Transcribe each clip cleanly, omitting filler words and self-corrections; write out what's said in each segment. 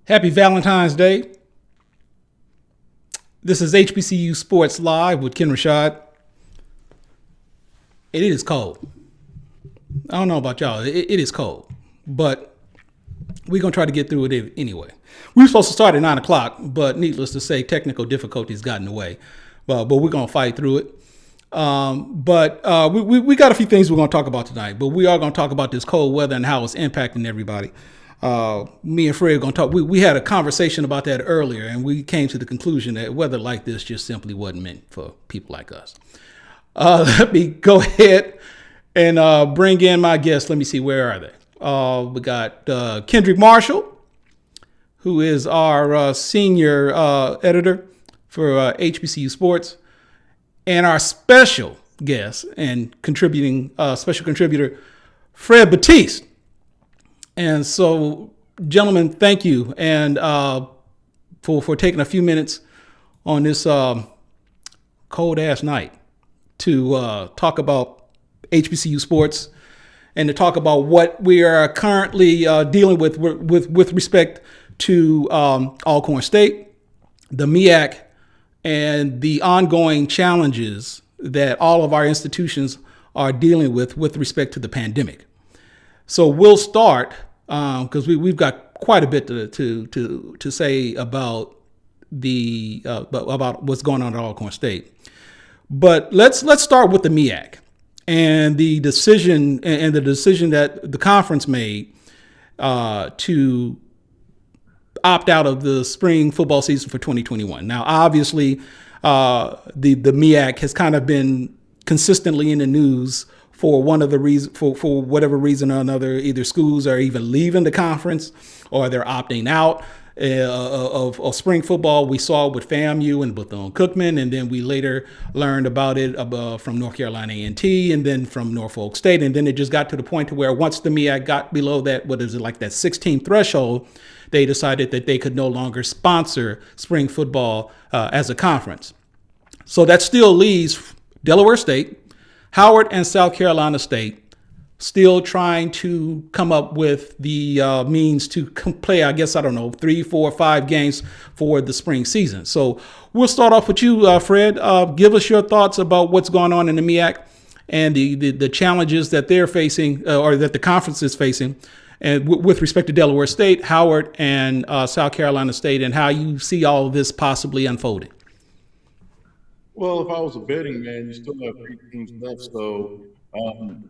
Happy Valentine's Day. This is HBCU Sports Live with Kenn Rashad. It is cold. I don't know about y'all. It is cold. But we're going to try to get through it anyway. We were supposed to start at 9 o'clock, but needless to say, technical difficulties got in the way. But we're going to fight through it. We got a few things we're going to talk about tonight. But we are going to talk about this cold weather and how it's impacting everybody. Me and Fred are going to talk. We had a conversation about that earlier, and we came to the conclusion that weather like this just simply wasn't meant for people like us. Let me go ahead and bring in my guests. Let me see, where are they? We got Kendrick Marshall, who is our senior editor for HBCU Sports, and our special guest and contributing special contributor, Fred Batiste. And so, gentlemen, thank you and for taking a few minutes on this cold ass night to talk about HBCU sports and to talk about what we are currently dealing with respect to Alcorn State, the MEAC, and the ongoing challenges that all of our institutions are dealing with respect to the pandemic. So we'll start because we've got quite a bit to say about about what's going on at Alcorn State. But let's start with the MEAC and the decision that the conference made to opt out of the spring football season for 2021. Now, obviously, the MEAC has kind of been consistently in the news for one of the reasons, for whatever reason or another. Either schools are even leaving the conference or they're opting out of spring football. We saw it with FAMU and Bethune-Cookman, and then we later learned about it from North Carolina A&T, and then from Norfolk State, and then it just got to the point to where once the MEAC got below that, that 16 threshold, they decided that they could no longer sponsor spring football as a conference. So that still leaves Delaware State, Howard, and South Carolina State still trying to come up with the means to play, 3, 4, 5 games for the spring season. So we'll start off with you, Fred. Give us your thoughts about what's going on in the MEAC and the challenges that they're facing or that the conference is facing, and with respect to Delaware State, Howard, and South Carolina State, and how you see all of this possibly unfolding. Well, if I was a betting man, you still have 3 teams left, so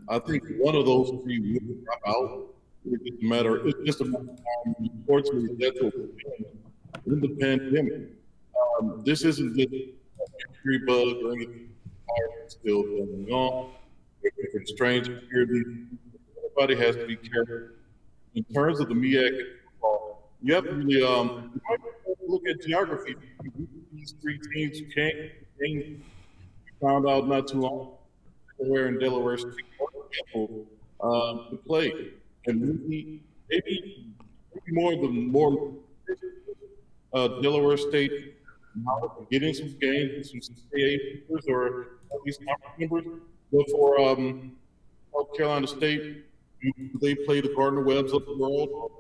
I think one of those 3 will drop out. It's just a matter of time. Unfortunately, that's what we're doing in the pandemic. This isn't just a history bug or anything. It's still going on. If it's strange security, everybody has to be careful. In terms of the MEAC, you have to really look at geography. These 3 teams came found out not too long where in Delaware State to play, and maybe more Delaware State getting some games, some CAA members or at least conference members. But for South Carolina State, they play the Gardner Webbs of the world,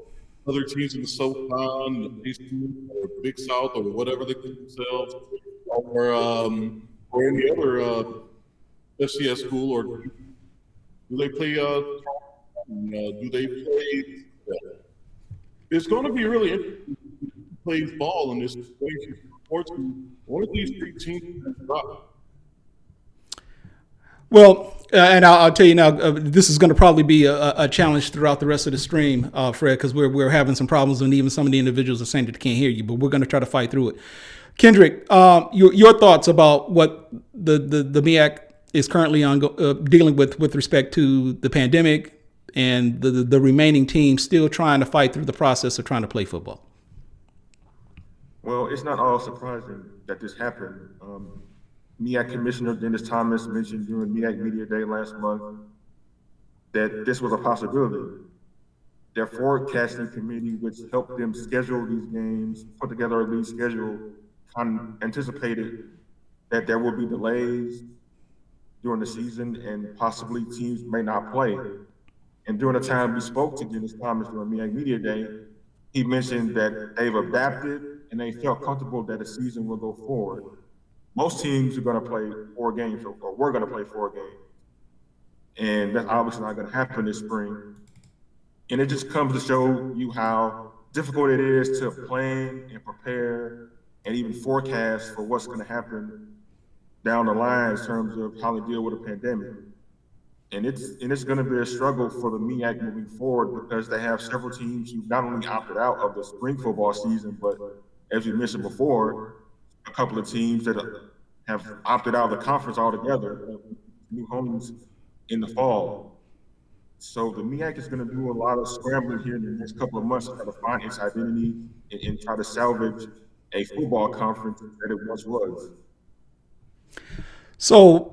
other teams in the SoCon, or Big South, or whatever they call themselves, or any other FCS school, or do they play? Do they play? It's going to be really interesting to play ball in this situation. Unfortunately, one of these 3 teams has dropped. Well, and I'll tell you now, this is going to probably be a challenge throughout the rest of the stream, Fred, because we're having some problems, and even some of the individuals are saying that they can't hear you, but we're going to try to fight through it. Kendrick, your thoughts about what the MEAC is currently dealing with respect to the pandemic and the remaining teams still trying to fight through the process of trying to play football? Well, it's not all surprising that this happened. MEAC Commissioner Dennis Thomas mentioned during MEAC Media Day last month that this was a possibility. Their forecasting committee, which helped them schedule these games, put together a league schedule, anticipated that there will be delays during the season and possibly teams may not play. And during the time we spoke to Dennis Thomas during MEAC Media Day, he mentioned that they've adapted and they felt comfortable that the season will go forward. Most teams are going to play 4 games, or we're going to play 4 games. And that's obviously not going to happen this spring. And it just comes to show you how difficult it is to plan and prepare and even forecast for what's going to happen down the line in terms of how to deal with a pandemic. And it's going to be a struggle for the MEAC moving forward, because they have several teams who not only opted out of the spring football season, but as we mentioned before, a couple of teams that have opted out of the conference altogether, new homes in the fall. So the MEAC is going to do a lot of scrambling here in the next couple of months to try to find its identity and try to salvage a football conference that it once was. So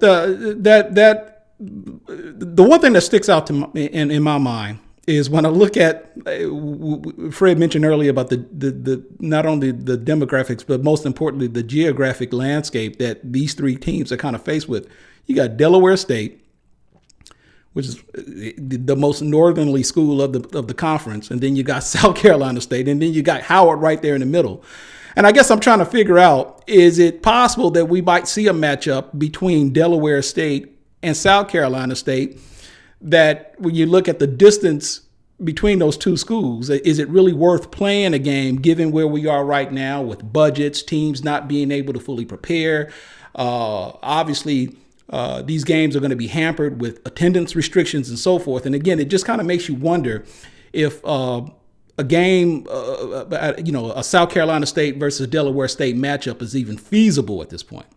the one thing that sticks out to in my mind is when I look at, Fred mentioned earlier about the not only the demographics, but most importantly, the geographic landscape that these 3 teams are kind of faced with. You got Delaware State, which is the most northerly school of the conference. And then you got South Carolina State, and then you got Howard right there in the middle. And I guess I'm trying to figure out, is it possible that we might see a matchup between Delaware State and South Carolina State, that when you look at the distance between those 2 schools, is it really worth playing a game given where we are right now with budgets, teams not being able to fully prepare? Obviously, these games are going to be hampered with attendance restrictions and so forth. And again, it just kind of makes you wonder if a game, a South Carolina State versus Delaware State matchup is even feasible at this point.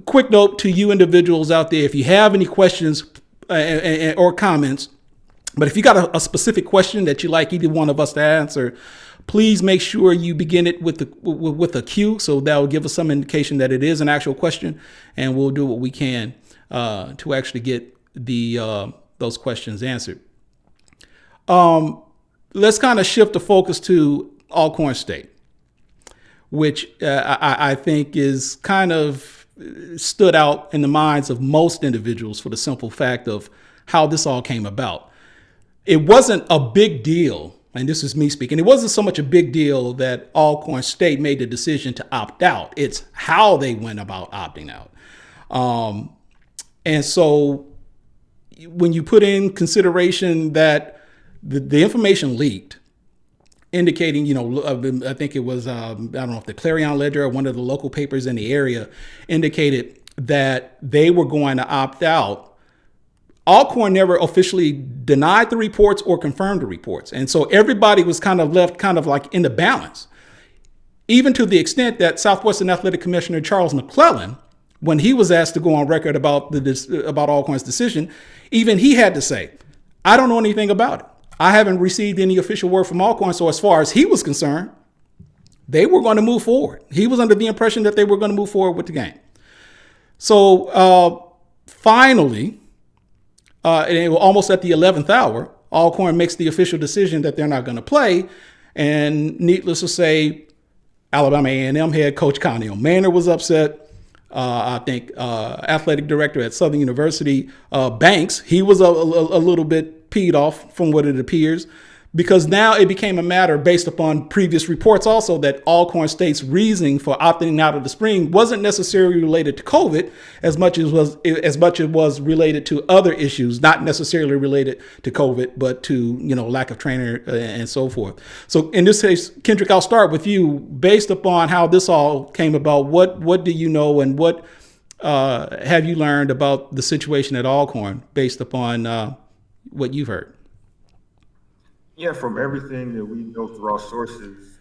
Quick note to you individuals out there, if you have any questions or comments, but if you got a specific question that you like either one of us to answer, please make sure you begin it with a Q, so that will give us some indication that it is an actual question, and we'll do what we can to actually get those questions answered. Let's kind of shift the focus to Alcorn State, which I think is kind of stood out in the minds of most individuals for the simple fact of how this all came about. It wasn't a big deal, and this is me speaking, it wasn't so much a big deal that Alcorn State made the decision to opt out. It's how they went about opting out. And so when you put in consideration that the information leaked, indicating, I think it was, I don't know if the Clarion Ledger or one of the local papers in the area indicated that they were going to opt out. Alcorn never officially denied the reports or confirmed the reports. And so everybody was kind of left kind of like in the balance, even to the extent that Southwestern Athletic Commissioner Charles McClellan, when he was asked to go on record about Alcorn's decision, even he had to say, I don't know anything about it. I haven't received any official word from Alcorn. So as far as he was concerned, they were going to move forward. He was under the impression that they were going to move forward with the game. So finally, and it was almost at the 11th hour, Alcorn makes the official decision that they're not going to play. And needless to say, Alabama A&M head coach Connie Manor was upset. I think athletic director at Southern University, Banks, he was a little bit peed off from what it appears, because now it became a matter based upon previous reports also that Alcorn State's reasoning for opting out of the spring wasn't necessarily related to COVID as much as it was related to other issues, not necessarily related to COVID, but to, lack of trainer and so forth. So in this case, Kendrick, I'll start with you. Based upon how this all came about, what do you know, and what have you learned about the situation at Alcorn based upon what you've heard? Yeah, from everything that we know through our sources,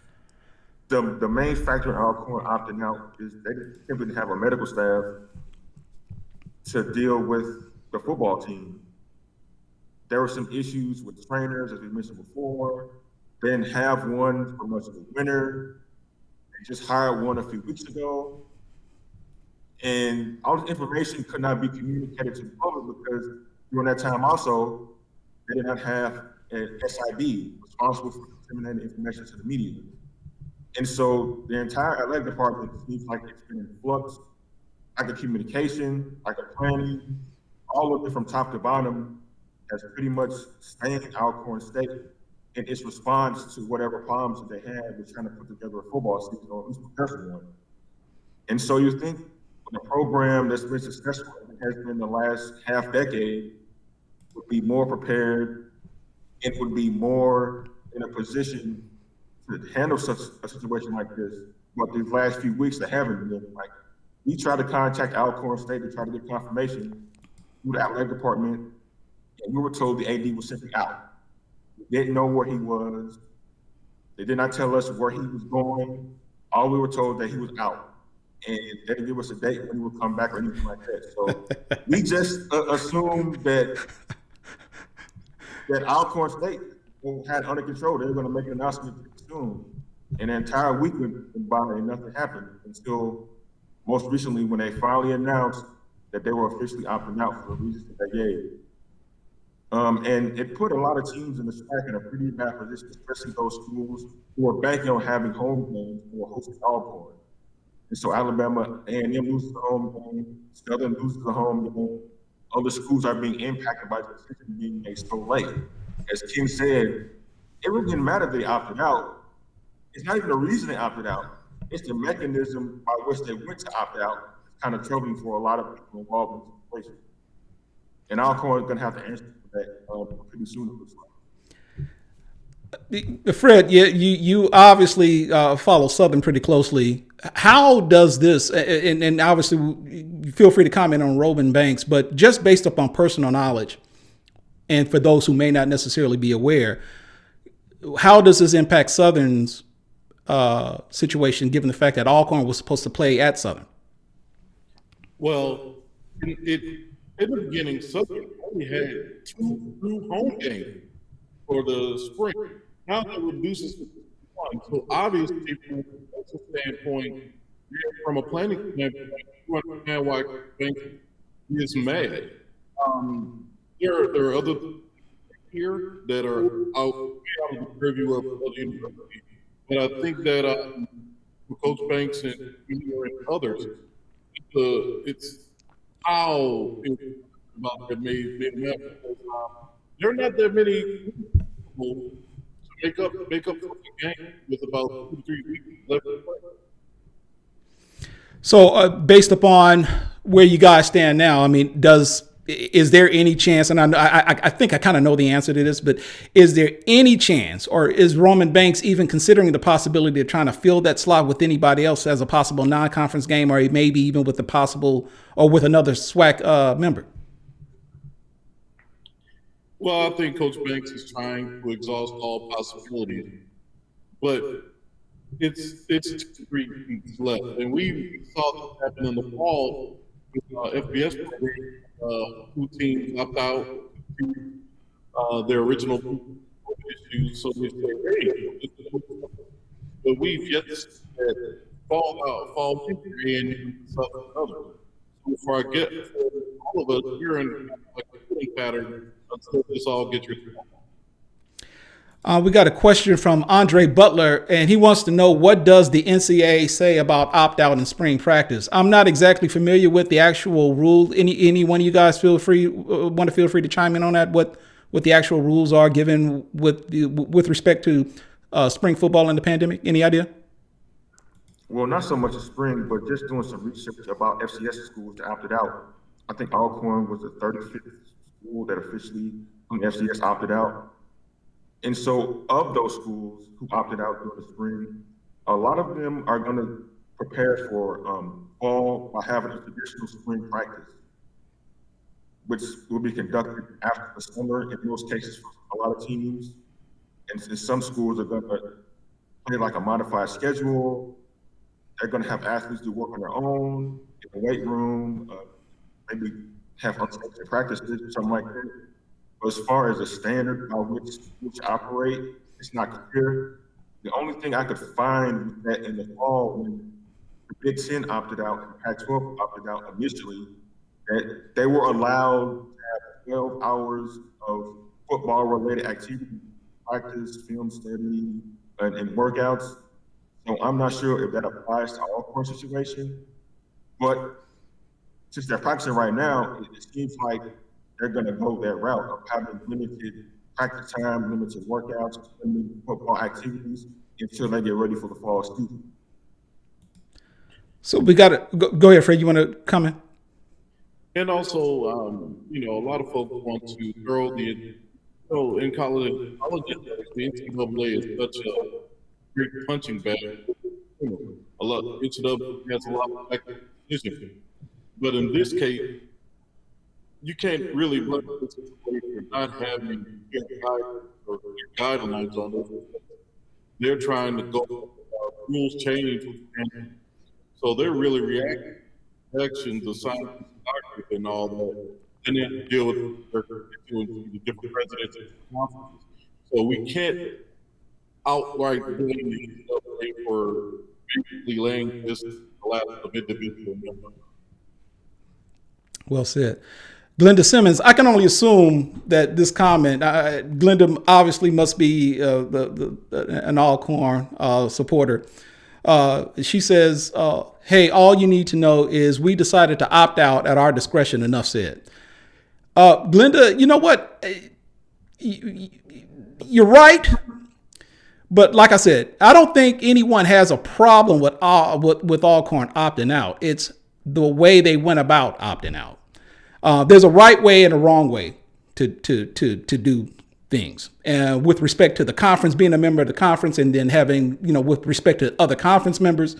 the main factor in Alcorn opting out is they simply didn't have a medical staff to deal with the football team. There were some issues with trainers, as we mentioned before. They didn't have one for much of the winter. They just hired one a few weeks ago. And all this information could not be communicated to the public because during that time also, they did not have an SID responsible for disseminating information to the media. And so the entire athletic department seems like it's been in flux, like the communication, like the planning, all of it from top to bottom has pretty much stained Alcorn State. in its response to whatever problems that they had with trying to put together a football season or at least prepare for one. And so you think the program that's been successful has been the last half decade would be more prepared and would be more in a position to handle such a situation like this. But these last few weeks, they haven't been. Like, we tried to contact Alcorn State to try to get confirmation through the athletic department, and we were told the AD was simply out. We didn't know where he was. They did not tell us where he was going. All we were told that he was out, and they didn't give us a date when he would come back or anything like that. So we just assumed that Alcorn State had under control. They were going to make an announcement soon. And the entire week went by and nothing happened until most recently when they finally announced that they were officially opting out for the reasons that they gave. And it put a lot of teams in the SWAC in a pretty bad position, especially those schools who are banking on having home games or hosting Alcorn. And so Alabama A&M loses the home game, Southern loses the home game. Other schools are being impacted by the decision being made so late. As Kenn said, it really didn't matter if they opted out. It's not even the reason they opted out. It's the mechanism by which they went to opt out. It's kind of troubling for a lot of people involved in the situation. And Alcorn is going to have to answer for that pretty soon, it looks like. Fred, you obviously follow Southern pretty closely. How does this, and obviously you feel free to comment on Roman Banks, but just based upon personal knowledge, and for those who may not necessarily be aware, how does this impact Southern's situation, given the fact that Alcorn was supposed to play at Southern? Well, in the beginning, Southern only had two home games for the spring. Now that reduces to one. So obviously, from a standpoint, from a planning standpoint, you understand why Banks is mad. There are other here that are out of the purview of the university. But I think that for Coach Banks and others, it's how about that made matter. There are not that many people to make up for the game with about 2 to 3 weeks left to play. So based upon where you guys stand now, I mean, is there any chance, and I think I kind of know the answer to this, but is there any chance, or is Roman Banks even considering the possibility of trying to fill that slot with anybody else as a possible non-conference game, or maybe even with the possible, or with another SWAC member? Well, I think Coach Banks is trying to exhaust all possibilities, but it's 3 weeks left, and we saw this happen in the fall with FBS program. 2 teams opt out to their original issues, so they say, hey, but we've yet to see that fall victory and something other. So before I get all of us, we're in like a killing pattern until this all gets resolved. We got a question from Andre Butler, and he wants to know, what does the NCAA say about opt-out in spring practice? I'm not exactly familiar with the actual rule. Any one of you guys feel free to chime in on that? What the actual rules are given with respect to spring football in the pandemic? Any idea? Well, not so much in spring, but just doing some research about FCS schools that opted out. I think Alcorn was the 35th school that officially from FCS opted out. And so of those schools who opted out during the spring, a lot of them are going to prepare for fall by having a traditional spring practice, which will be conducted after the summer in most cases for a lot of teams. And some schools are going to play like a modified schedule. They're going to have athletes do work on their own in the weight room, maybe have unstructured practices or something like that. But as far as the standard by which operate, it's not clear. The only thing I could find was that in the fall, when the Big Ten opted out and Pac-12 opted out initially, that they were allowed to have 12 hours of football-related activity, practice, film study, and workouts. So I'm not sure if that applies to all core situation, but since they're practicing right now, it seems like they're going to go that route of having limited practice time, limited workouts, limited football activities until they get ready for the fall season. So we got to go ahead, Fred. You want to comment? And also, a lot of folks want to throw in college athletics, the NCAA is such a great punching bag. NCAA has a lot of decisions. But in this case, you can't really blame this for not having guidelines on this. They're trying to go rules change, and so they're really reacting actions, the science, doctors, and all that, and then deal with the different presidents and conferences. So we can't outright blame the for basically laying this the lap of individual members. Well said. Glenda Simmons, I can only assume that this comment, Glenda obviously must be an Alcorn supporter. She says, hey, all you need to know is we decided to opt out at our discretion. Enough said. Glenda, you know what? You're right. But like I said, I don't think anyone has a problem with Alcorn opting out. It's the way they went about opting out. There's a right way and a wrong way to do things. And with respect to the conference, being a member of the conference, and then having, with respect to other conference members,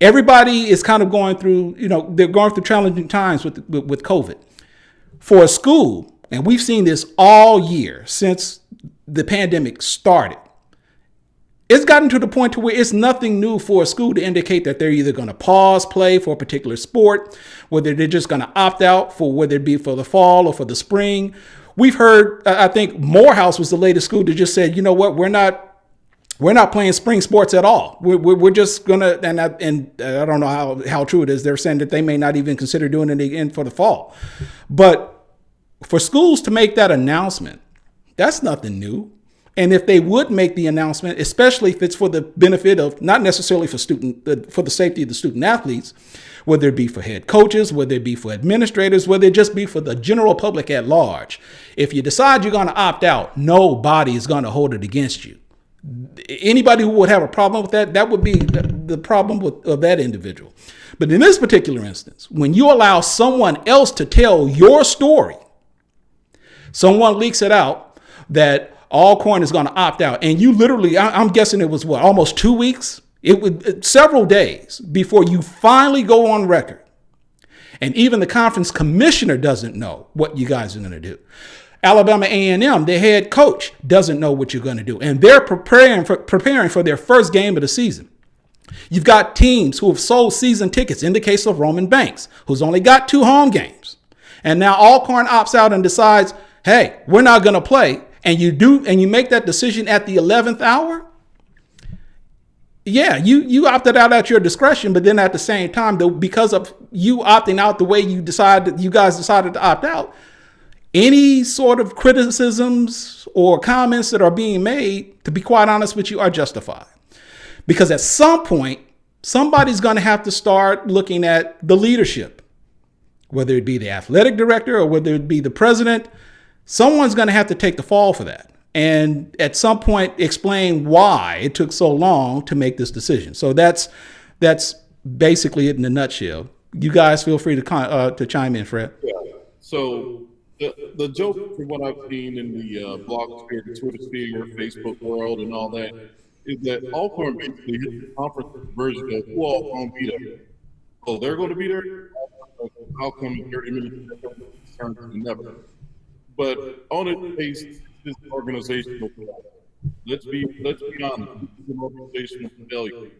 everybody is kind of going through, they're going through challenging times with COVID. For a school, and we've seen this all year since the pandemic started, it's gotten to the point to where it's nothing new for a school to indicate that they're either going to pause play for a particular sport, whether they're just going to opt out for whether it be for the fall or for the spring. We've heard, I think Morehouse was the latest school that just said, you know what, we're not playing spring sports at all. We're just going to, and I don't know how true it is. They're saying that they may not even consider doing it again for the fall. But for schools to make that announcement, that's nothing new. And if they would make the announcement, especially if it's for the benefit of, not necessarily for the safety of the student athletes, whether it be for head coaches, whether it be for administrators, whether it just be for the general public at large, if you decide you're going to opt out, nobody is going to hold it against you. Anybody who would have a problem with that would be the problem of that individual. But in this particular instance, when you allow someone else to tell your story, someone leaks it out that Alcorn is going to opt out. And you literally, I'm guessing it was almost 2 weeks? It was several days before you finally go on record. And even the conference commissioner doesn't know what you guys are going to do. Alabama A&M, the head coach, doesn't know what you're going to do. And they're preparing for their first game of the season. You've got teams who have sold season tickets, in the case of Roman Banks, who's only got 2 home games. And now Alcorn opts out and decides, hey, we're not going to play. And you make that decision at the 11th hour. Yeah, you opted out at your discretion, but then at the same time, because of you opting out the way you guys decided to opt out, any sort of criticisms or comments that are being made, to be quite honest with you, are justified. Because at some point, somebody's going to have to start looking at the leadership, whether it be the athletic director or whether it be the president. Someone's going to have to take the fall for that. And at some point, explain why it took so long to make this decision. So that's basically it in a nutshell. You guys feel free to chime in, Fred. Yeah. So the joke from what I've seen in the blog sphere, the Twitter sphere, Facebook world, and all that is that Alcorn basically hit the conference version of who all going to be there. Oh, they're going to be there? How come in 30 minutes? Never. But on its face, this organizational failure. Let's be honest. This is an organizational failure.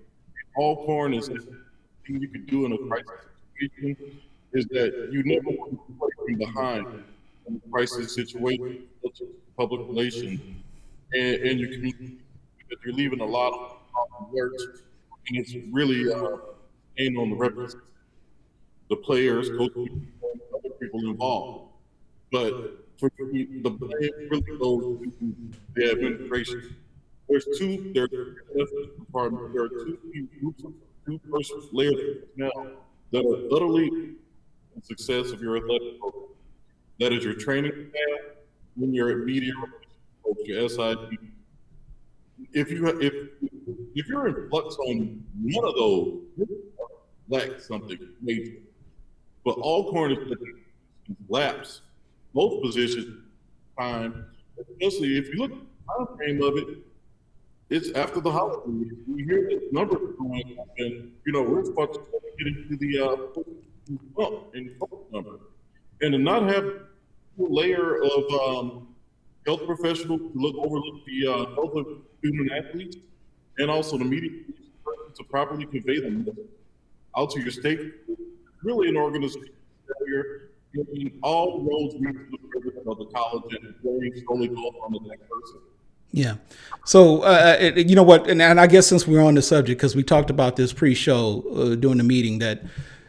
Alcorn is the thing you could do in a crisis situation is that you never want to play from behind in a crisis situation, public relations, and your community. Because you're leaving a lot of work, and it's really aimed on the representatives, the players, coaches, other people involved. But for me, the blame really goes to the administration. There are two groups, 2 persons, layers now that are utterly the success of your athletic program. That is your training staff and your media folks, your SID. If you're in flux on one of those, you lack something major. But Alcorn is lapse both positions time, especially if you look at the time frame of it, it's after the holidays. We hear the numbers going up, and we're supposed to get into the bump in COVID number, and to not have a layer of health professionals to overlook the health of student athletes, and also the media to properly convey them out to your state. Really, an organization failure. All the roads lead to the president of the college, and very slowly go on to that person. Yeah. So, you know what? And I guess since we're on the subject, because we talked about this pre-show during the meeting, that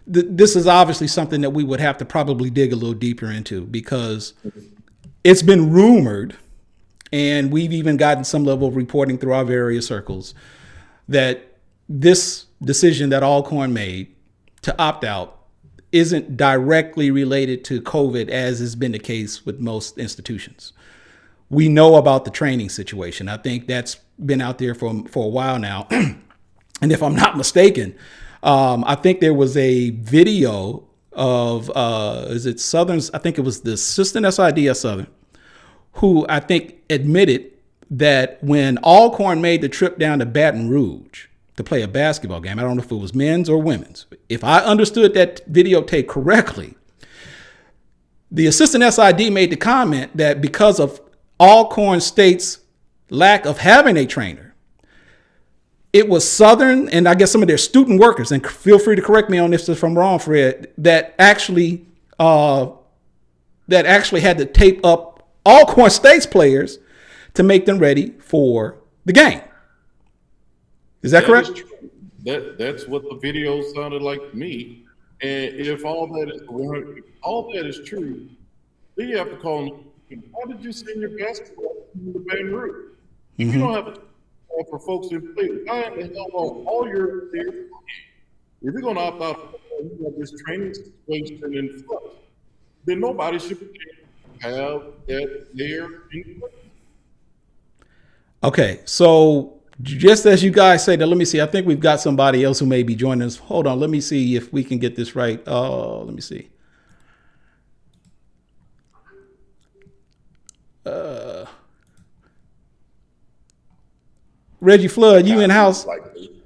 this is obviously something that we would have to probably dig a little deeper into, because it's been rumored, and we've even gotten some level of reporting through our various circles, that this decision that Alcorn made to opt out isn't directly related to COVID, as has been the case with most institutions. We know about the training situation. I think that's been out there for a while now. And if I'm not mistaken, I think there was a video of, is it Southern's? I think it was the assistant SID at Southern, who I think admitted that when Alcorn made the trip down to Baton Rouge to play a basketball game, I don't know if it was men's or women's. If I understood that videotape correctly, the assistant SID made the comment that because of Alcorn State's lack of having a trainer, it was Southern and I guess some of their student workers, and feel free to correct me on this if I'm wrong, Fred, that actually had to tape up Alcorn State's players to make them ready for the game. Is that correct? Is that's what the video sounded like to me. And if all that is true, then you have to call them. Why did you send your basketball to the Baton Rouge? You don't have to call for folks to play. Why in the hell are all your players? If you're going to opt out of this training situation in flux, then nobody should have that there in place. Okay, so just as you guys say that, let me see. I think we've got somebody else who may be joining us. Hold on, let me see if we can get this right. Let me see. Reggie Flood, you in house? Like me.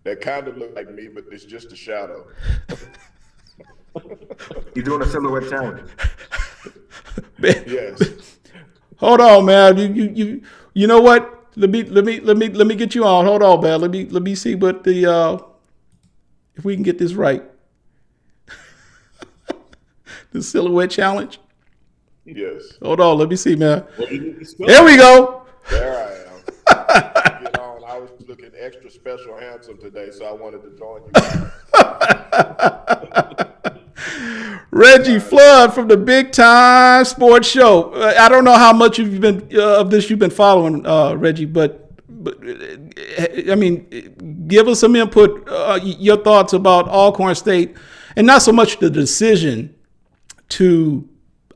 That kind of look like me, but it's just a shadow. You're doing a silhouette challenge. Yes. Hold on, man. You know what? Let me get you on. Hold on, man. Let me see what the if we can get this right. The silhouette challenge. Yes. Hold on, let me see, man. There we go. There I am. I was looking extra special handsome today, so I wanted to join you. Reggie Flood from the Big Time Sports Show. I don't know how much you've been following, Reggie, but I mean, give us some input, your thoughts about Alcorn State, and not so much the decision to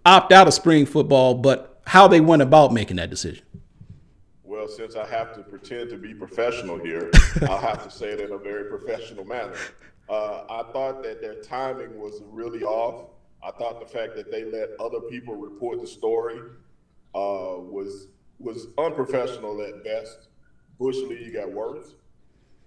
opt out of spring football, but how they went about making that decision. Well, since I have to pretend to be professional here, I'll have to say it in a very professional manner. I thought that their timing was really off. I thought the fact that they let other people report the story was unprofessional at best. Bush League at worst.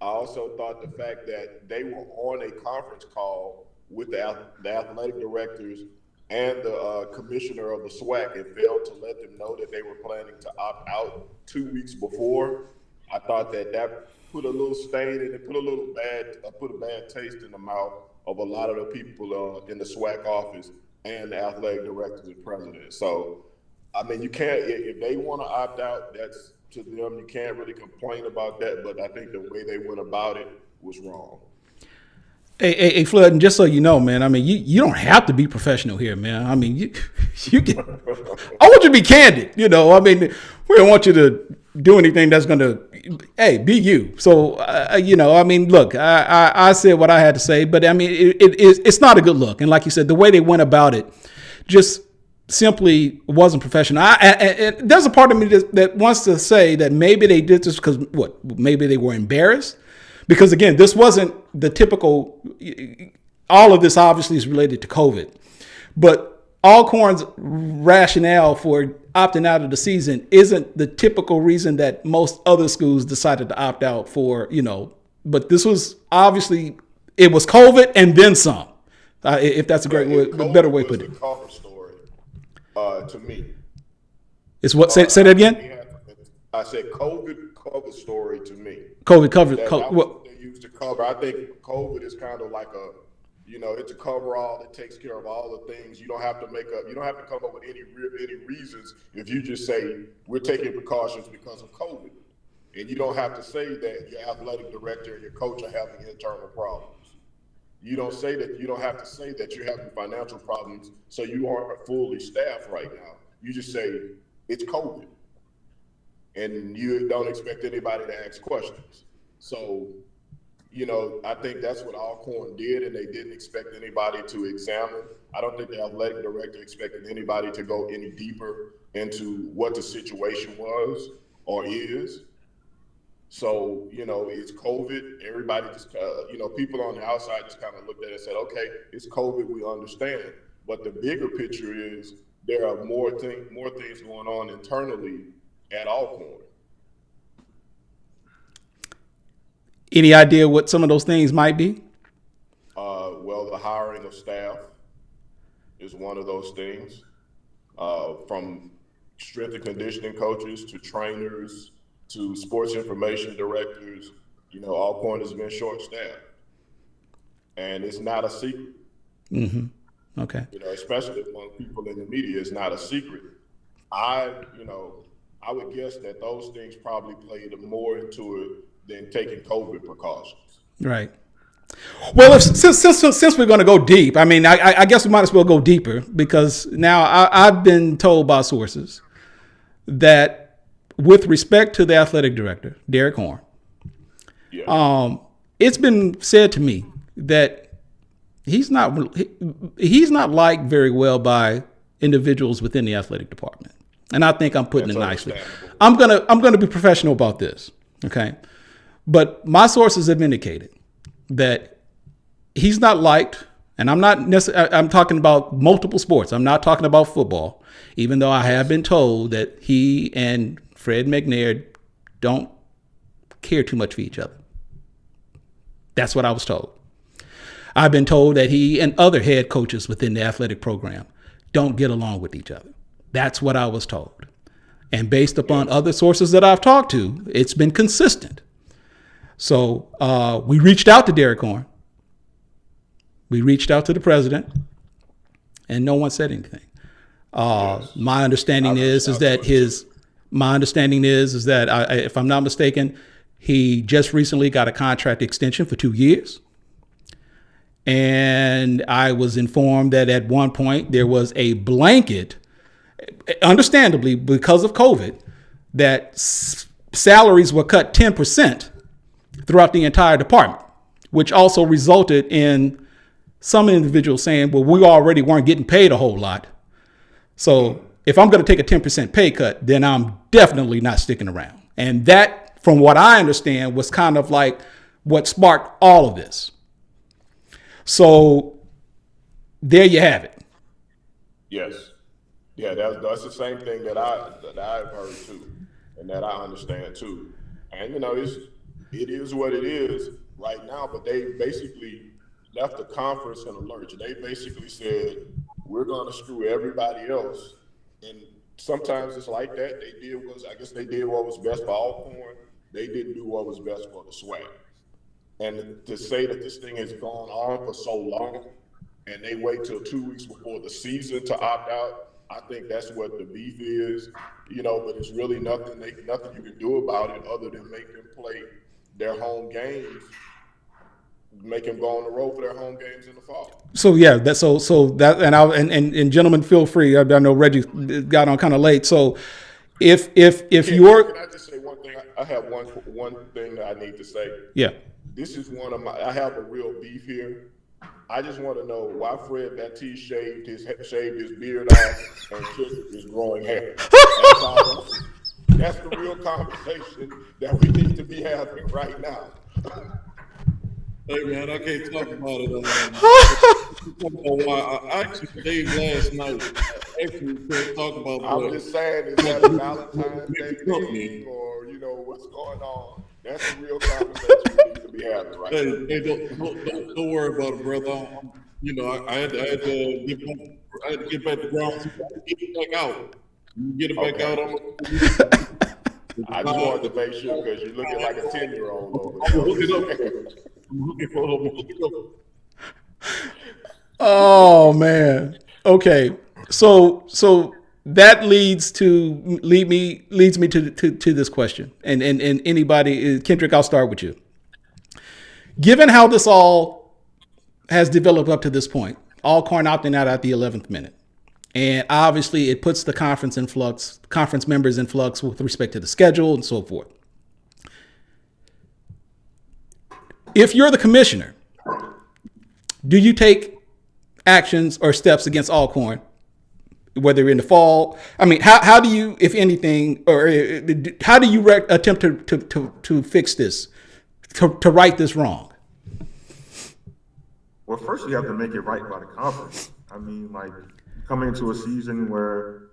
I also thought the fact that they were on a conference call with the athletic directors and the commissioner of the SWAC and failed to let them know that they were planning to opt out 2 weeks before. I thought that put a little stain in it, put a bad taste in the mouth of a lot of the people in the SWAC office and the athletic directors and president. So, I mean, you can't, if they want to opt out, that's to them. You can't really complain about that, but I think the way they went about it was wrong. Hey, Flood, and just so you know, man, I mean, you don't have to be professional here, man. I mean, you can. I want you to be candid. I mean, we don't want you to do anything that's going to, hey, be you. So, I mean, look, I said what I had to say, but I mean, it's not a good look. And like you said, the way they went about it, just simply wasn't professional. And there's a part of me that wants to say that maybe they did this because maybe they were embarrassed, because again, this wasn't the typical. All of this obviously is related to COVID, but Alcorn's rationale for opting out of the season isn't the typical reason that most other schools decided to opt out for, but this was obviously, it was COVID and then some, if that's a better way to put it. The cover story, to me. It's what, say that again? I said COVID cover story to me. COVID covered. They used to cover. I think COVID is kind of like it's a coverall that takes care of all the things. You don't have to come up with any reasons if you just say we're taking precautions because of COVID. And you don't have to say that your athletic director and your coach are having internal problems. You don't have to say that you're having financial problems, so you aren't fully staffed right now. You just say it's COVID. And you don't expect anybody to ask questions. So, I think that's what Alcorn did, and they didn't expect anybody to examine. I don't think the athletic director expected anybody to go any deeper into what the situation was or is. So, it's COVID. Everybody just, people on the outside just kind of looked at it and said, okay, it's COVID, we understand. But the bigger picture is there are more things going on internally at Alcorn. Any idea what some of those things might be? Well, the hiring of staff is one of those things, from strength and conditioning coaches to trainers to sports information directors. Alcorn has been short-staffed, and it's not a secret. Mm-hmm. Okay. Especially among people in the media, it's not a secret. I would guess that those things probably played more into it than taking COVID precautions. Right. Well, since we're going to go deep, I guess we might as well go deeper, because now I've been told by sources that with respect to the athletic director, Derek Horne, it's been said to me that he's not liked very well by individuals within the athletic department. And I think I'm putting it nicely. I'm gonna be professional about this, okay? But my sources have indicated that he's not liked, and I'm talking about multiple sports. I'm not talking about football, even though I have been told that he and Fred McNair don't care too much for each other. That's what I was told. I've been told that he and other head coaches within the athletic program don't get along with each other. That's what I was told. And based upon other sources that I've talked to, it's been consistent. So we reached out to Derek Horne. We reached out to the president, and no one said anything. My understanding is that if I'm not mistaken, he just recently got a contract extension for 2 years. And I was informed that at one point there was a blanket, understandably because of COVID, that salaries were cut 10% throughout the entire department, which also resulted in some individuals saying, well, we already weren't getting paid a whole lot. So if I'm going to take a 10% pay cut, then I'm definitely not sticking around. And that, from what I understand, was kind of like what sparked all of this. So there you have it. Yes. Yeah, that's the same thing that I've heard too, and that I understand too. And it is what it is right now, but they basically left the conference in a lurch. They basically said, we're going to screw everybody else. And sometimes it's like that. They did what was best for Alcorn. They didn't do what was best for the SWAC. And to say that this thing has gone on for so long and they wait till 2 weeks before the season to opt out, I think that's what the beef is, but it's really nothing you can do about it other than make them play their home games, make them go on the road for their home games in the fall. So yeah, and gentlemen, feel free. I know Reggie got on kind of late. So if you're, can I just say one thing? I have one thing that I need to say. Yeah. This is I have a real beef here I just want to know why Fred Batiste shaved his beard off and Kendrick is growing hair. That's the real conversation that we need to be having right now. Hey man, I can't talk about it. I actually stayed last night. Actually, can't talk about. I'm just saying, is that a Valentine's Day thing, or what's going on? That's the real conversation we need to be having right now. Hey, don't worry about it, brother. I had to get back to ground. I had to get it back out. Get it back out. I just wanted to make sure because you're looking like a 10-year-old over there. I'm looking for Oh man. Okay. So that leads me to this question. And anybody, Kendrick, I'll start with you. Given how this all has developed up to this point, Alcorn opting out at the 11th minute. And obviously it puts the conference members in flux with respect to the schedule and so forth. If you're the commissioner, do you take actions or steps against Alcorn, whether in the fall? I mean, how do you, if anything, or how do you attempt to fix this, to right this wrong? Well, first you have to make it right by the conference. I mean, like, coming into a season where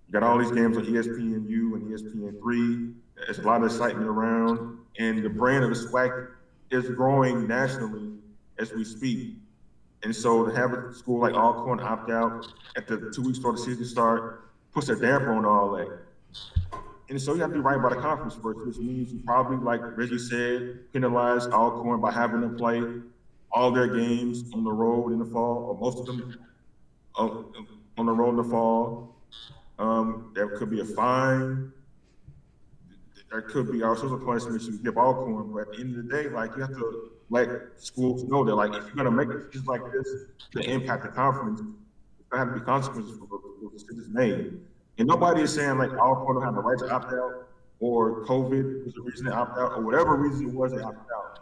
you got all these games on ESPNU and ESPN3, there's a lot of excitement around, and the brand of the SWAC is growing nationally as we speak. And so to have a school like Alcorn opt out at the 2 weeks before the season start puts a damper on all that. And so you have to be right by the conference first, which means you probably, like Reggie said, penalize Alcorn by having them play all their games on the road in the fall, or most of them on the road in the fall. There could be a fine. There could be all sorts of punishments you give Alcorn, but at the end of the day, like, you have to let schools know that, like, if you're gonna make decisions like this to impact the conference, there have to be consequences for the decisions made. And nobody is saying like Alcorn don't have the right to opt out, or COVID was the reason they opt out, or whatever reason it was they opted out.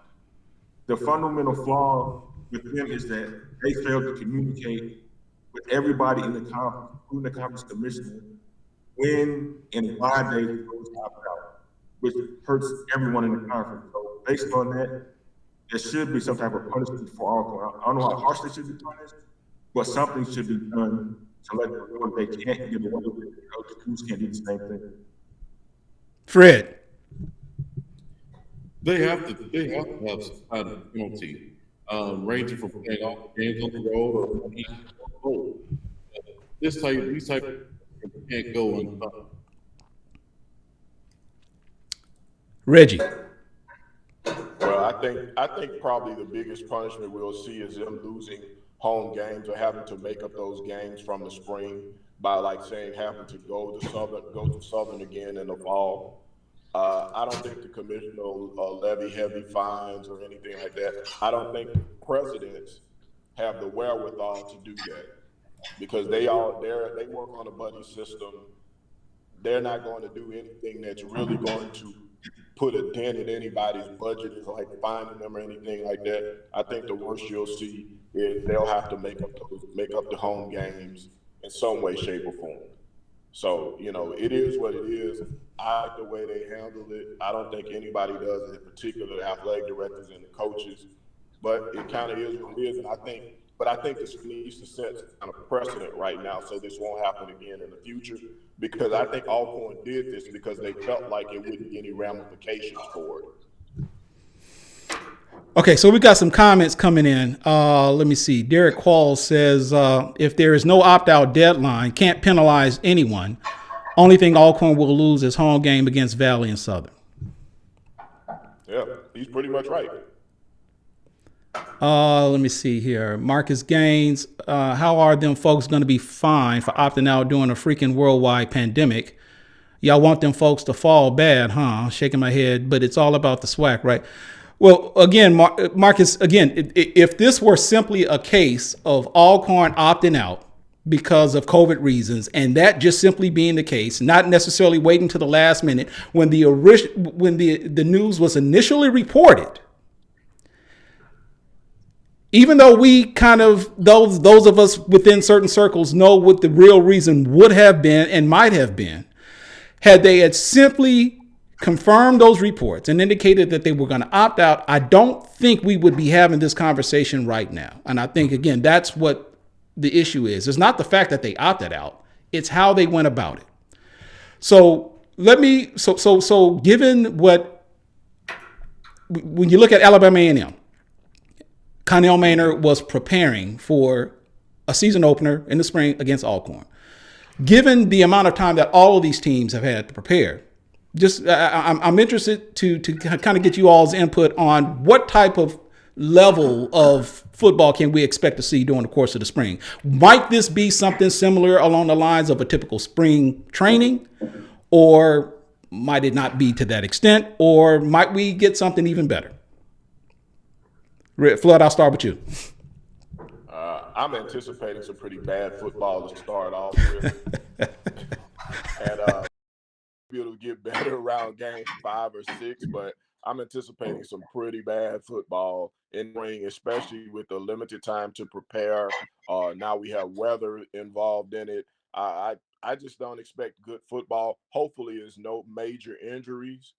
The fundamental flaw with them is that they failed to communicate with everybody in the conference, including the conference commissioner, when and why they chose to opt out, which hurts everyone in the conference. So based on that, there should be some type of punishment for Alcorn. I don't know how harsh they should be punished, but something should be done to let them know they can't get away with it. The schools can't do the same thing. Fred. They have to have some kind of penalty, ranging from playing all games on the road or games on the road. These type can't go undone. Reggie. Well, I think probably the biggest punishment we'll see is them losing home games or having to make up those games from the spring by, like, saying having to go to Southern again in the fall. I don't think the commissioner will levy heavy fines or anything like that. I don't think presidents have the wherewithal to do that because they work on a buddy system. They're not going to do anything that's really going to put a dent in anybody's budget, like finding them or anything like that. I think the worst you'll see is they'll have to make up the home games in some way, shape, or form. So, it is what it is. I like the way they handled it. I don't think anybody does it, particularly the athletic directors and the coaches. But it kind of is what it is. I think this needs to set kind of precedent right now so this won't happen again in the future. Because I think Alcorn did this because they felt like it wouldn't be any ramifications for it. Okay, so we got some comments coming in. Let me see. Derek Horne says, if there is no opt-out deadline, can't penalize anyone. Only thing Alcorn will lose is home game against Valley and Southern. Yeah, he's pretty much right. Let me see here. Marcus Gaines, how are them folks going to be fined for opting out during a freaking worldwide pandemic? Y'all want them folks to fall bad, huh? Shaking my head, but it's all about the SWAC, right? Well, again, Marcus, if this were simply a case of Alcorn opting out because of COVID reasons, and that just simply being the case, not necessarily waiting to the last minute when the news was initially reported, even though we kind of, those of us within certain circles know what the real reason would have been and might have been, had they had simply confirmed those reports and indicated that they were going to opt out, I don't think we would be having this conversation right now. And I think, again, that's what the issue is. It's not the fact that they opted out. It's how they went about it. So given what, when you look at Alabama A&M, Connell Maynard was preparing for a season opener in the spring against Alcorn. Given the amount of time that all of these teams have had to prepare, I'm interested to kind of get you all's input on what type of level of football can we expect to see during the course of the spring. Might this be something similar along the lines of a typical spring training, or might it not be to that extent, or might we get something even better? Flood, I'll start with you. I'm anticipating some pretty bad football to start off with. And be able to get better around game 5 or 6, but I'm anticipating some pretty bad football in the ring, especially with the limited time to prepare. Now we have weather involved in it. I just don't expect good football. Hopefully there's no major injuries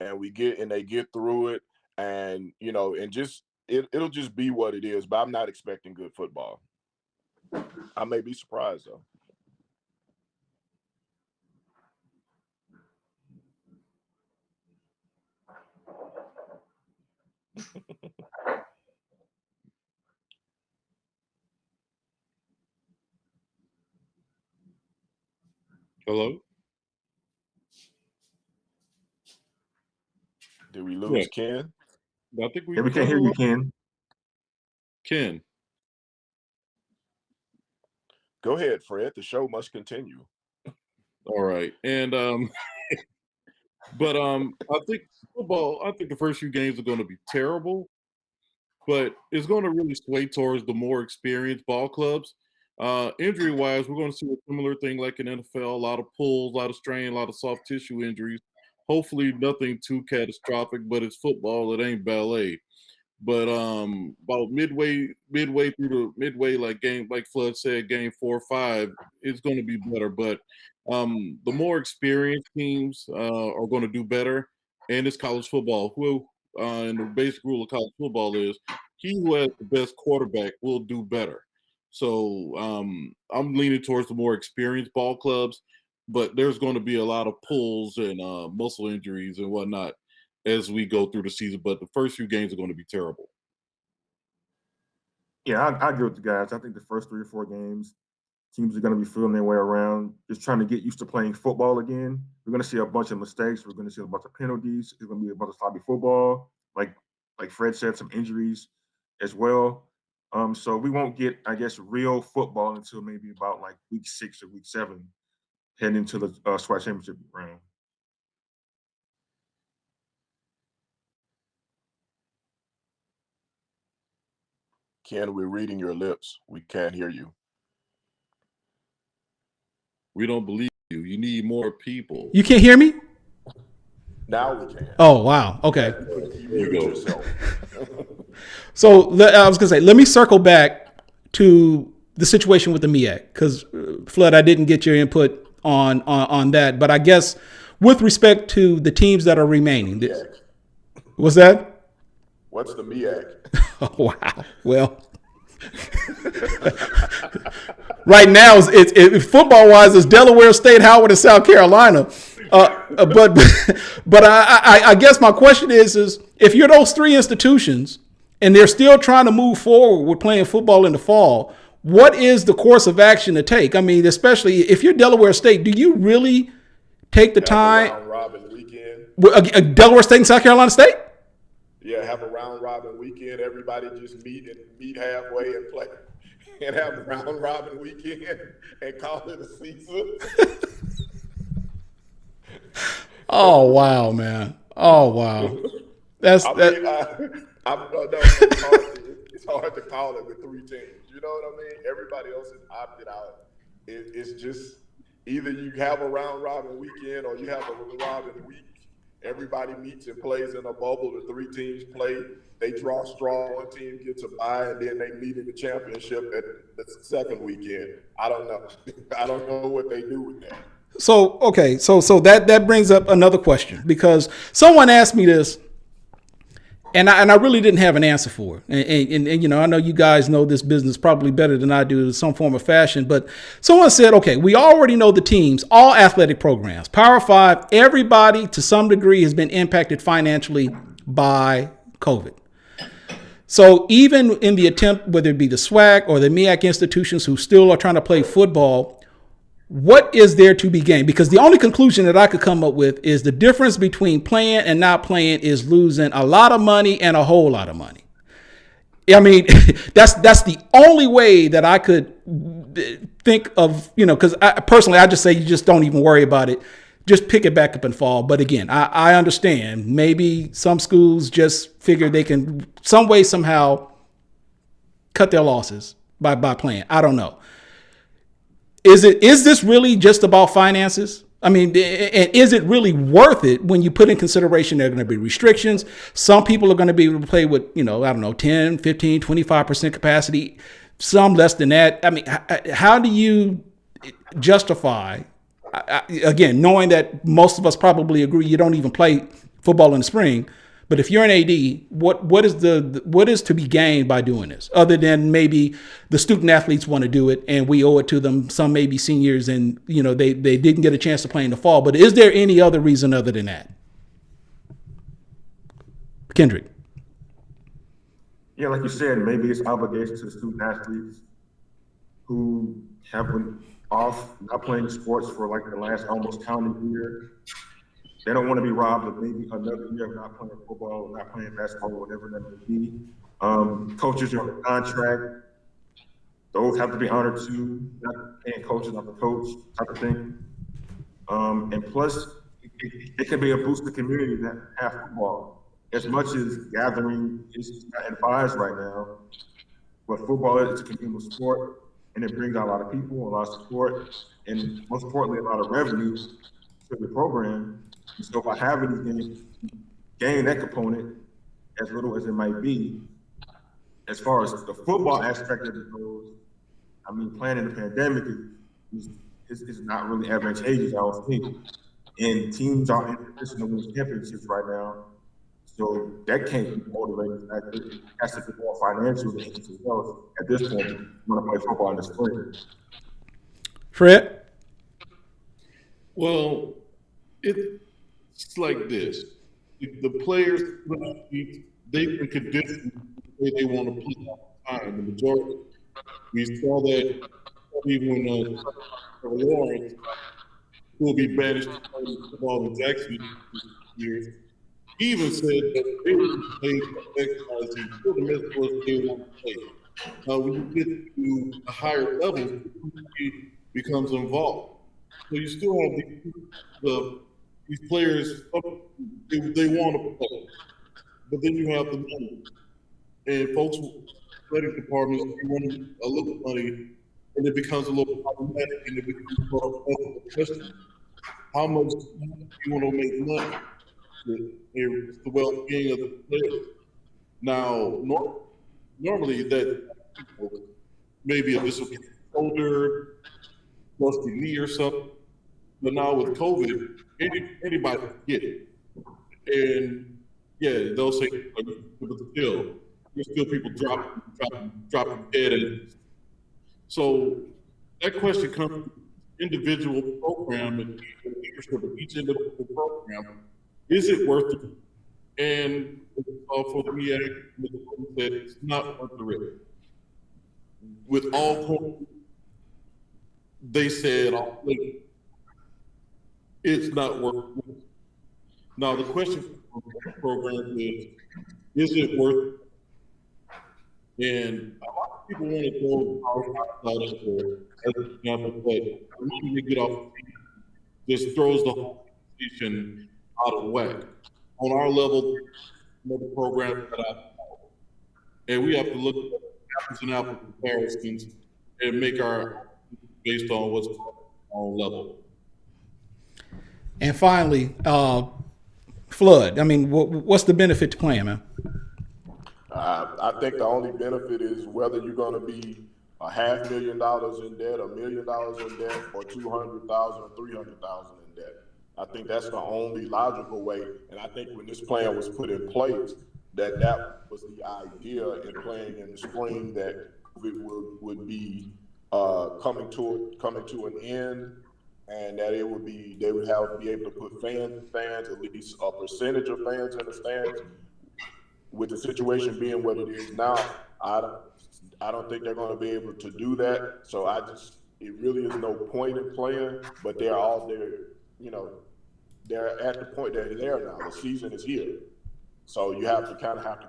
and they get through it, and and just it'll just be what it is, but I'm not expecting good football. I may be surprised though. Hello? Did we lose Ken? I think we can't hear you, Ken. Ken. Go ahead, Fred. The show must continue. All right. And but I think the first few games are going to be terrible, but it's going to really sway towards the more experienced ball clubs. Injury wise, we're going to see a similar thing like in NFL, a lot of pulls, a lot of strain, a lot of soft tissue injuries. Hopefully nothing too catastrophic, but it's football, it ain't ballet. But about midway, like Flood said, game 4 or 5, it's going to be better. But the more experienced teams are going to do better, and it's college football. And the basic rule of college football is he who has the best quarterback will do better. So I'm leaning towards the more experienced ball clubs, but there's going to be a lot of pulls and muscle injuries and whatnot as we go through the season, but the first few games are going to be terrible. Yeah, I agree with the guys. I think the first 3 or 4 games, teams are going to be feeling their way around, just trying to get used to playing football again. We're going to see a bunch of mistakes. We're going to see a bunch of penalties. It's going to be a bunch of sloppy football. Like Fred said, some injuries as well. So we won't get, I guess, real football until maybe about like week 6 or week 7, heading into the SWAC championship round. Ken, we're reading your lips. We can't hear you. We don't believe you. You need more people. You can't hear me? Now we can. Oh, wow. Okay. You mute yourself. So I was going to say, let me circle back to the situation with the MEAC, because Flood, I didn't get your input on that. But I guess with respect to the teams that are remaining, what's that? What's the MEAC? Oh, wow. Well, right now, it's football wise, it's Delaware State, Howard, and South Carolina. But I guess my question is if you're those 3 institutions and they're still trying to move forward with playing football in the fall, what is the course of action to take? I mean, especially if you're Delaware State, do you really take the time? Round robin weekend. Delaware State and South Carolina State? Yeah, have a round robin weekend. Everybody just meet halfway and play, and have a round robin weekend and call it a season. Oh wow, man! Oh wow, it's hard to call it with 3 teams. You know what I mean? Everybody else is opted out. It's just either you have a round robin weekend or you have a robin week. Everybody meets and plays in a bubble. The 3 teams play they draw straw. One team gets a bye, and then they meet in the championship at the second weekend. I don't know. I don't know what they do with that. So okay, so that brings up another question, because someone asked me this, and I really didn't have an answer for it. And you know, I know you guys know this business probably better than I do in some form or fashion, but someone said, okay, we already know the teams, all athletic programs, Power 5, everybody to some degree has been impacted financially by COVID. So even in the attempt, whether it be the SWAC or the MEAC institutions who still are trying to play football, what is there to be gained? Because the only conclusion that I could come up with is the difference between playing and not playing is losing a lot of money and a whole lot of money. I mean, that's the only way that I could think of, you know, because personally, I just say you just don't even worry about it. Just pick it back up and fall. But again, I understand maybe some schools just figure they can some way, somehow cut their losses by playing. I don't know. Is this really just about finances? I mean, and is it really worth it when you put in consideration there are going to be restrictions? Some people are going to be able to play with, you know, I don't know, 10, 15, 25% capacity, some less than that. I mean, how do you justify, again, knowing that most of us probably agree you don't even play football in the spring, but if you're an AD, what is to be gained by doing this, other than maybe the student athletes want to do it and we owe it to them? Some maybe seniors, and you know they didn't get a chance to play in the fall. But is there any other reason other than that? Kendrick. Yeah, like you said, maybe it's obligation to the student athletes who have been off, not playing sports for like the last almost calendar year. They don't want to be robbed of maybe another year of not playing football, not playing basketball, whatever that may be. Coaches are on the contract. Those have to be honored too. Not paying coaches, not the coach type of thing. And plus, it can be a boost to the community that have football. As much as gathering is not advised right now, but football is a communal sport, and it brings out a lot of people, a lot of support, and most importantly, a lot of revenue to the program. So by having these games, gain that component, as little as it might be, as far as the football aspect of it goes, I mean, playing in the pandemic is not really advantageous, I don't think. And teams are in position to win championships right now. So that can't be motivating. It has to be more financial than anything else at this point. You want to play football in the spring. Fred? Well, it's like this. The players, they've been conditioned the way they want to play all the time. The majority. We saw that even when Lawrence will be banished to play football in Jackson this year. He even said that they would play exercise until the message they want to play. When you get to a higher level, it becomes involved. So you still have these players, they want to play, but then you have the money. And folks, athletic departments, they want a little money, and it becomes a little problematic, and it becomes a question. How much do you want to make money? It's the well-being of the players. Now, normally that maybe a dislocated shoulder, rusty knee or something, but now with COVID, anybody can get it. And yeah, they'll say, but still, there's still people dropping dead. And so that question comes from individual program and leadership of each individual program. Is it worth it? And for the MEAC, that it's not worth the risk. With Alcorn, they said it's not worth it. Now the question for the program is it worth it? And a lot of people want to throw our out of there as an example, but when you get off the just throws the whole position out of whack. On our level, the program that I know, and we have to look at apples and apple comparisons and make our based on what's on level. And finally, Flood. I mean, what's the benefit to playing, man? I think the only benefit is whether you're going to be $500,000 in debt, $1 million in debt, or 200,000 or 300,000 in debt. I think that's the only logical way. And I think when this plan was put in place, that was the idea in playing in the spring, that it would be coming to an end, and that they would be able to put fans, at least a percentage of fans in the stands. With the situation being what it is now, I don't think they're going to be able to do that. So it really is no point in playing. But they're all there, they're at the point that they're there now. The season is here, so you have to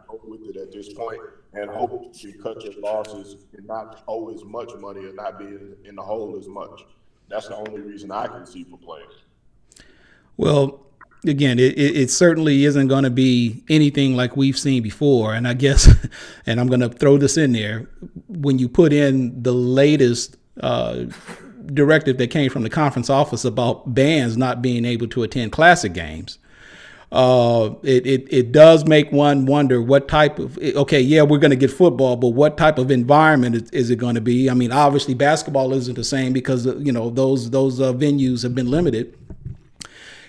go with it at this point and hope to cut your losses and not owe as much money and not be in the hole as much. That's the only reason I can see for playing. Well, again, it certainly isn't going to be anything like we've seen before. And I guess, and I'm going to throw this in there, when you put in the latest directive that came from the conference office about bands not being able to attend classic games, it does make one wonder what type of, okay, yeah, we're going to get football, but what type of environment is it going to be? I mean, obviously basketball isn't the same because, those venues have been limited.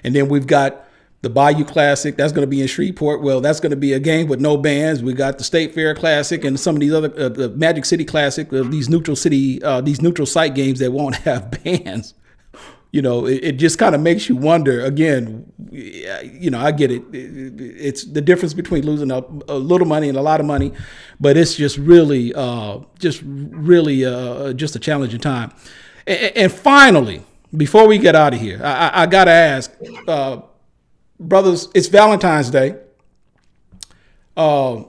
And then we've got the Bayou Classic. That's going to be in Shreveport. Well, that's going to be a game with no bands. We got the State Fair Classic and some of these other, the Magic City Classic, these neutral site games that won't have bands. It just kind of makes you wonder. Again, I get it. It's the difference between losing a little money and a lot of money, but it's just really just a challenging time. And finally, before we get out of here, I got to ask, brothers, it's Valentine's Day. Were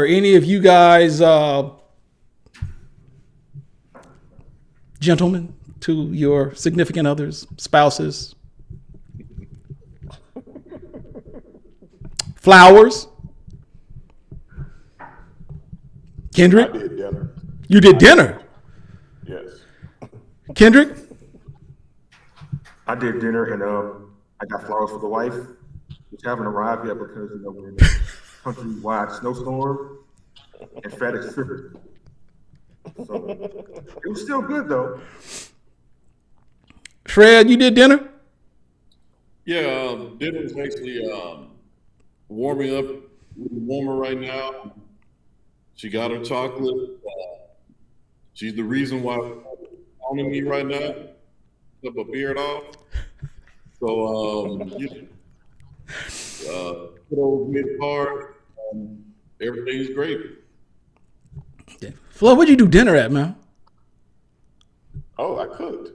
any of you guys gentlemen to your significant others, spouses? Flowers? Kendrick? I did dinner. You did dinner? Yes. Kendrick? I did dinner, and I got flowers for the wife, which haven't arrived yet because we're in a countrywide snowstorm and FedEx tripping. So it was still good though. Fred, you did dinner? Yeah, dinner is actually warming up, a little warmer right now. She got her chocolate. She's the reason why I'm on me right now. Up a beard off. So, put over mid card. Everything's great. Flo, where'd you do dinner at, man? Oh, I cooked.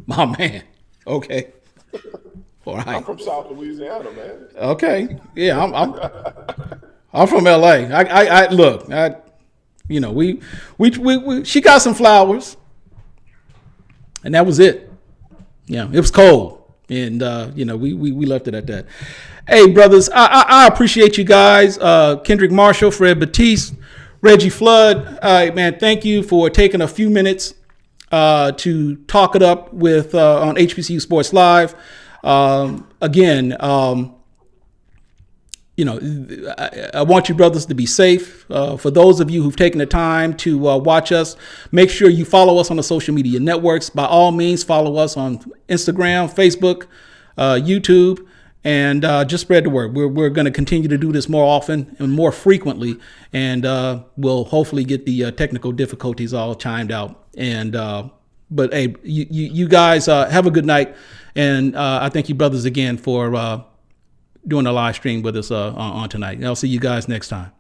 My man. Okay. All right. I'm from South Louisiana, man. Okay. Yeah, I'm from LA. I look. She got some flowers. And that was it. Yeah, it was cold. And, we left it at that. Hey, brothers, I appreciate you guys. Kendrick Marshall, Fred Batiste, Reggie Flood. All right, man, thank you for taking a few minutes to talk it up with on HBCU Sports Live. Again, I want you brothers to be safe. For those of you who've taken the time to watch us, make sure you follow us on the social media networks. By all means, follow us on Instagram, Facebook, YouTube, and just spread the word. We're going to continue to do this more often and more frequently, and we'll hopefully get the technical difficulties all chimed out. And but hey, you guys have a good night, and I thank you brothers again for doing a live stream with us on tonight. And I'll see you guys next time.